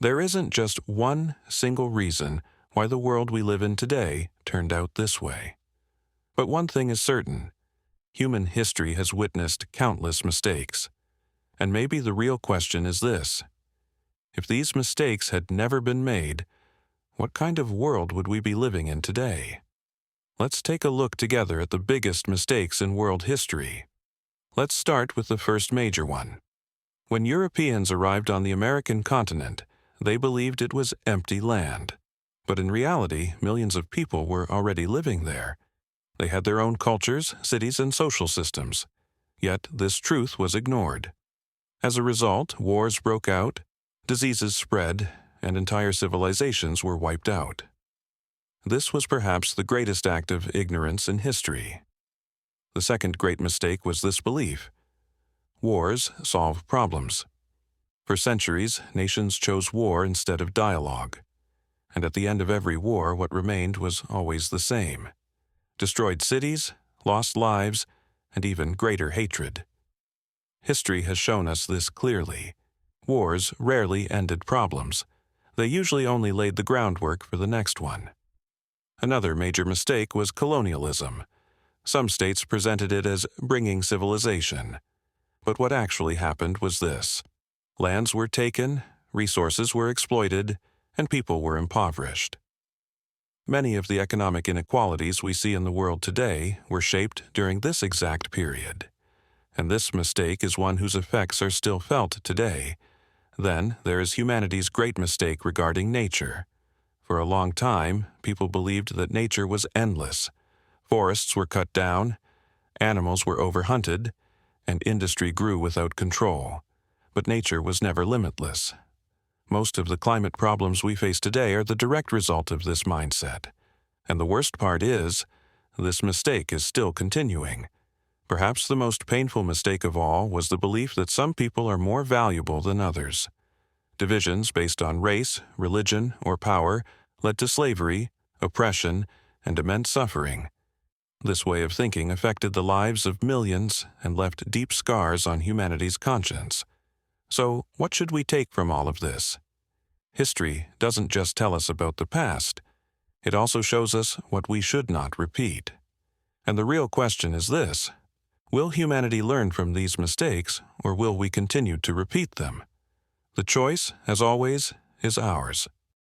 There isn't just one single reason why the world we live in today turned out this way. But one thing is certain: human history has witnessed countless mistakes. And maybe the real question is this: if these mistakes had never been made, what kind of world would we be living in today? Let's take a look together at the biggest mistakes in world history. Let's start with the first major one. When Europeans arrived on the American continent, they believed it was empty land. But in reality, millions of people were already living there. They had their own cultures, cities, and social systems. Yet this truth was ignored. As a result, wars broke out, diseases spread, and entire civilizations were wiped out. This was perhaps the greatest act of ignorance in history. The second great mistake was this belief: wars solve problems. For centuries, nations chose war instead of dialogue. And at the end of every war, what remained was always the same: destroyed cities, lost lives, and even greater hatred. History has shown us this clearly. Wars rarely ended problems. They usually only laid the groundwork for the next one. Another major mistake was colonialism. Some states presented it as bringing civilization. But what actually happened was this: lands were taken, resources were exploited, and people were impoverished. Many of the economic inequalities we see in the world today were shaped during this exact period. And this mistake is one whose effects are still felt today. Then there is humanity's great mistake regarding nature. For a long time, people believed that nature was endless. Forests were cut down, animals were overhunted, and industry grew without control. But nature was never limitless. Most of the climate problems we face today are the direct result of this mindset. And the worst part is, this mistake is still continuing. Perhaps the most painful mistake of all was the belief that some people are more valuable than others. Divisions based on race, religion, or power led to slavery, oppression, and immense suffering. This way of thinking affected the lives of millions and left deep scars on humanity's conscience. So, what should we take from all of this? History doesn't just tell us about the past. It also shows us what we should not repeat. And the real question is this: will humanity learn from these mistakes, or will we continue to repeat them? The choice, as always, is ours.